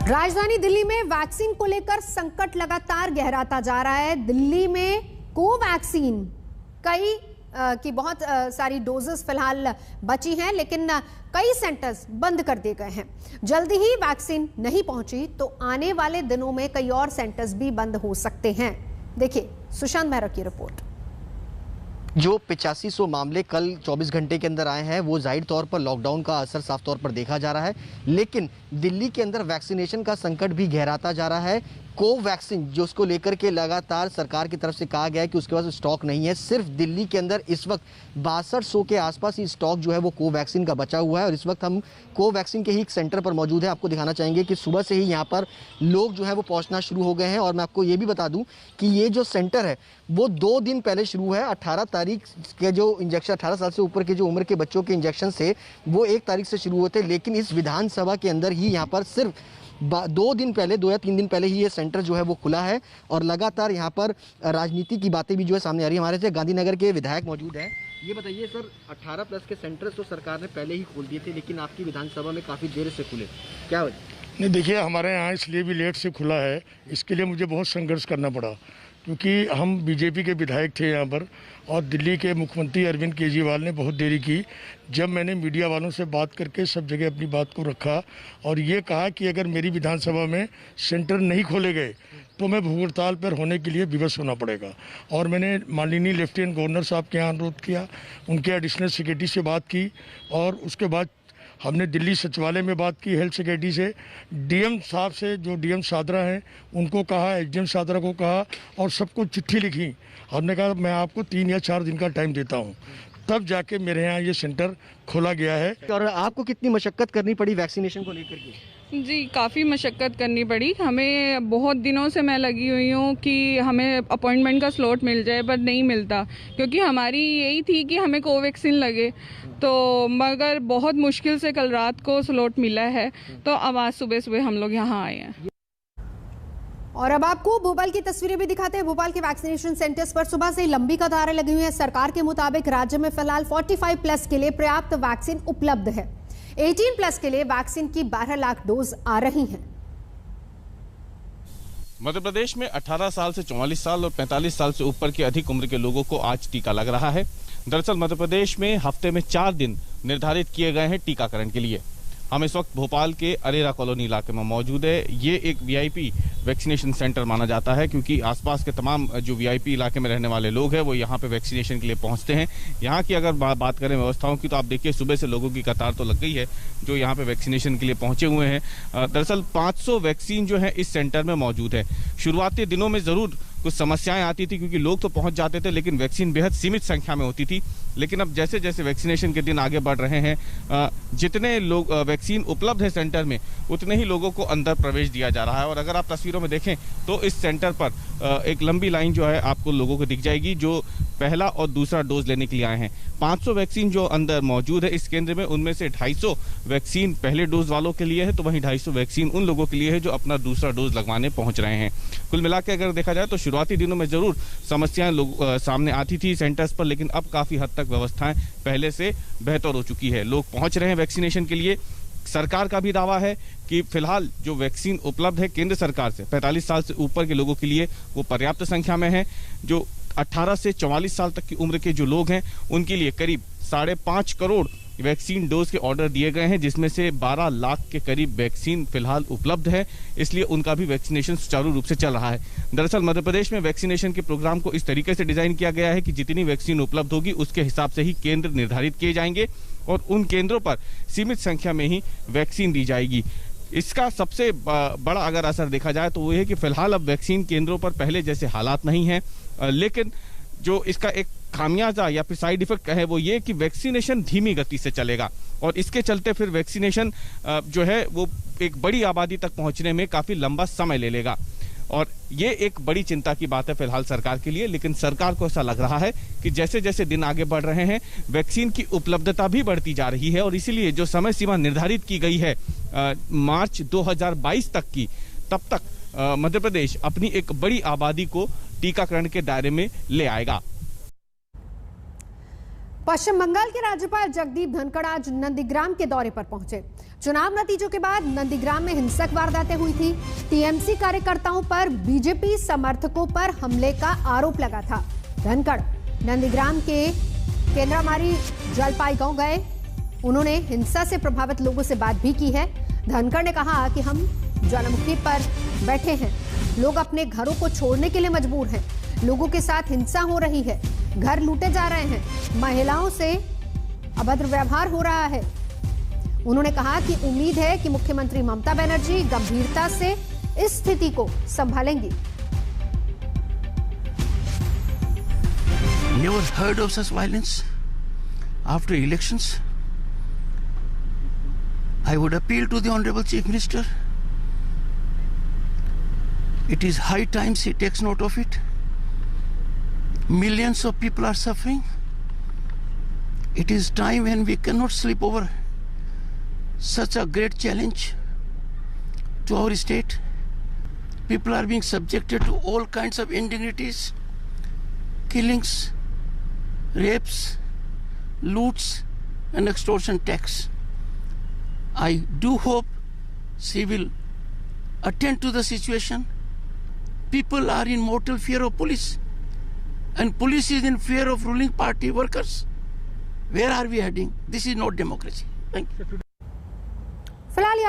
राजधानी दिल्ली में वैक्सीन को लेकर संकट लगातार गहराता जा रहा है। दिल्ली में कोवैक्सीन की बहुत सारी डोजेस फिलहाल बची हैं, लेकिन कई सेंटर्स बंद कर दिए गए हैं। जल्दी ही वैक्सीन नहीं पहुंची तो आने वाले दिनों में कई और सेंटर्स भी बंद हो सकते हैं। देखिए सुशांत मेहरा की रिपोर्ट। जो 8500 मामले कल 24 घंटे के अंदर आए हैं, वो जाहिर तौर पर लॉकडाउन का असर साफ तौर पर देखा जा रहा है, लेकिन दिल्ली के अंदर वैक्सीनेशन का संकट भी गहराता जा रहा है। कोवैक्सीन जो उसको लेकर के लगातार सरकार की तरफ से कहा गया है कि उसके पास स्टॉक नहीं है। सिर्फ दिल्ली के अंदर इस वक्त 6200 के आसपास ही स्टॉक जो है वो कोवैक्सीन का बचा हुआ है। और इस वक्त हम कोवैक्सीन के ही एक सेंटर पर मौजूद है। आपको दिखाना चाहेंगे कि सुबह से ही यहाँ पर लोग जो है वो पहुँचना शुरू हो गए हैं। और मैं आपको ये भी बता दूँ कि ये जो सेंटर है वो 2 दिन पहले शुरू है। 18 तारीख के जो इंजेक्शन 18 साल से ऊपर के जो उम्र के बच्चों के इंजेक्शन से वो 1 तारीख से शुरू होते, लेकिन इस विधानसभा के अंदर ही यहाँ पर सिर्फ 2 दिन पहले 2 या 3 दिन पहले ही ये सेंटर जो है वो खुला है। और लगातार यहाँ पर राजनीति की बातें भी जो है सामने आ रही है। हमारे से गांधीनगर के विधायक मौजूद हैं। ये बताइए सर, 18+ के सेंटर तो सरकार ने पहले ही खोल दिए थे, लेकिन आपकी विधानसभा में काफ़ी देर से खुले, क्या वजह? नहीं, देखिए हमारे यहाँ इसलिए भी लेट से खुला है, इसके लिए मुझे बहुत संघर्ष करना पड़ा, क्योंकि हम बीजेपी के विधायक थे यहाँ पर और दिल्ली के मुख्यमंत्री अरविंद केजरीवाल ने बहुत देरी की। जब मैंने मीडिया वालों से बात करके सब जगह अपनी बात को रखा और ये कहा कि अगर मेरी विधानसभा में सेंटर नहीं खोले गए तो मैं भूख हड़ताल पर होने के लिए विवश होना पड़ेगा। और मैंने माननीय लेफ्टिनेंट गवर्नर साहब के यहाँ अनुरोध किया, उनके एडिशनल सेक्रेटरी से बात की और उसके बाद हमने दिल्ली सचिवालय में बात की हेल्थ सेक्रेटरी से, डीएम साहब से, जो डीएम सादरा हैं उनको कहा, एसडीएम सादरा को कहा और सबको चिट्ठी लिखी। हमने कहा मैं आपको 3 या 4 दिन का टाइम देता हूं, तब जाके मेरे यहाँ ये सेंटर खोला गया है। और आपको कितनी मशक्कत करनी पड़ी वैक्सीनेशन को लेकर के? जी, काफ़ी मशक्क़त करनी पड़ी हमें। बहुत दिनों से मैं लगी हुई हूँ कि हमें अपॉइंटमेंट का स्लॉट मिल जाए, पर नहीं मिलता, क्योंकि हमारी यही थी कि हमें कोवैक्सीन लगे। तो मगर बहुत मुश्किल से कल रात को स्लॉट मिला है, तो अब आज सुबह सुबह हम लोग यहाँ आए हैं। और अब आपको भोपाल की तस्वीरें भी दिखाते हैं। भोपाल के वैक्सीनेशन सेंटर्स पर सुबह से ही लंबी कतारें लगी हुई हैं। सरकार के मुताबिक राज्य में फिलहाल 45+ के लिए पर्याप्त वैक्सीन उपलब्ध है। 18+ के लिए वैक्सीन की 12 लाख डोज आ रही हैं। मध्य प्रदेश में 18 साल से 44 साल और 45 साल से ऊपर के अधिक उम्र के लोगों को आज टीका लग रहा है। दरअसल मध्य प्रदेश में हफ्ते में 4 दिन निर्धारित किए गए हैं टीकाकरण के लिए। हम इस वक्त भोपाल के अरेरा कॉलोनी इलाके में मौजूद है। ये एक वीआईपी वैक्सीनेशन सेंटर माना जाता है, क्योंकि आसपास के तमाम जो वीआईपी इलाके में रहने वाले लोग हैं वो यहाँ पे वैक्सीनेशन के लिए पहुँचते हैं। यहाँ की अगर बात करें व्यवस्थाओं की, तो आप देखिए सुबह से लोगों की कतार तो लग गई है जो यहाँ पे वैक्सीनेशन के लिए पहुँचे हुए हैं। दरअसल 500 वैक्सीन जो है इस सेंटर में मौजूद है। शुरुआती दिनों में ज़रूर कुछ समस्याएं आती थी, क्योंकि लोग तो पहुंच जाते थे लेकिन वैक्सीन बेहद सीमित संख्या में होती थी। लेकिन अब जैसे जैसे वैक्सीनेशन के दिन आगे बढ़ रहे हैं, जितने लोग वैक्सीन उपलब्ध है सेंटर में, उतने ही लोगों को अंदर प्रवेश दिया जा रहा है। और अगर आप तस्वीरों में देखें तो इस सेंटर पर एक लंबी लाइन जो है आपको लोगों को दिख जाएगी, जो पहला और दूसरा डोज लेने के लिए आए हैं। 500 वैक्सीन जो अंदर मौजूद है इस केंद्र में, उनमें से 250 वैक्सीन पहले डोज वालों के लिए है, तो वहीं 250 वैक्सीन उन लोगों के लिए है जो अपना दूसरा डोज लगवाने पहुंच रहे हैं। कुल मिलाकर अगर देखा जाए तो शुरुआती दिनों में जरूर समस्याएं सामने आती थी सेंटर्स पर, लेकिन अब काफी हद तक व्यवस्थाएं पहले से बेहतर हो चुकी है। लोग पहुंच रहे हैं वैक्सीनेशन के लिए। सरकार का भी दावा है कि फिलहाल जो वैक्सीन उपलब्ध है केंद्र सरकार से 45 साल से ऊपर के लोगों के लिए वो पर्याप्त संख्या में है। जो 18 से 44 साल तक की उम्र के जो लोग हैं उनके लिए करीब 5.5 करोड़ वैक्सीन डोज के ऑर्डर दिए गए हैं, जिसमें से 12 लाख के करीब वैक्सीन फिलहाल उपलब्ध है। इसलिए उनका भी वैक्सीनेशन सुचारू रूप से चल रहा है। दरअसल मध्य प्रदेश में वैक्सीनेशन के प्रोग्राम को इस तरीके से डिजाइन किया गया है कि जितनी वैक्सीन उपलब्ध होगी उसके हिसाब से ही केंद्र निर्धारित किए जाएंगे और उन केंद्रों पर सीमित संख्या में ही वैक्सीन दी जाएगी। इसका सबसे बड़ा अगर असर देखा जाए तो वो है कि फिलहाल अब वैक्सीन केंद्रों पर पहले जैसे हालात नहीं हैं, लेकिन जो इसका एक खामियाजा या फिर साइड इफेक्ट है वो ये कि वैक्सीनेशन धीमी गति से चलेगा और इसके चलते फिर वैक्सीनेशन जो है वो एक बड़ी आबादी तक पहुंचने में काफी लंबा समय ले लेगा। और ये एक बड़ी चिंता की बात है फिलहाल सरकार के लिए। लेकिन सरकार को ऐसा लग रहा है कि जैसे जैसे दिन आगे बढ़ रहे हैं वैक्सीन की उपलब्धता भी बढ़ती जा रही है और इसीलिए जो समय सीमा निर्धारित की गई है मार्च 2022 तक की, तब तक मध्य प्रदेश अपनी एक बड़ी आबादी को टीकाकरण के दायरे में ले आएगा। पश्चिम बंगाल के राज्यपाल जगदीप धनखड़ आज नंदीग्राम के दौरे पर पहुंचे। चुनाव नतीजों के बाद नंदीग्राम में हिंसक वारदातें हुई थी। टीएमसी कार्यकर्ताओं पर बीजेपी समर्थकों पर हमले का आरोप लगा था। धनखड़ नंदीग्राम के केंद्रामारी जलपाई गांव गए। उन्होंने हिंसा से प्रभावित लोगों से बात भी की है। धनखड़ ने कहा कि हम ज्वालामुखी पर बैठे हैं, लोग अपने घरों को छोड़ने के लिए मजबूर हैं, लोगों के साथ हिंसा हो रही है, घर लूटे जा रहे हैं, महिलाओं से अभद्र व्यवहार हो रहा है। उन्होंने कहा कि उम्मीद है कि मुख्यमंत्री ममता बनर्जी गंभीरता से इस स्थिति को संभालेंगी। Never heard of such violence after elections. I would appeal to the Honorable Chief Minister. It is high time he takes note of it. Millions of people are suffering. It is time when we cannot sleep over such a great challenge to our state. People are being subjected to all kinds of indignities, killings, rapes, loots, and extortion tax. I do hope she will attend to the situation. People are in mortal fear of police, and police is in fear of ruling party workers. Where are we heading? This is not democracy. Thank you. फिलहाल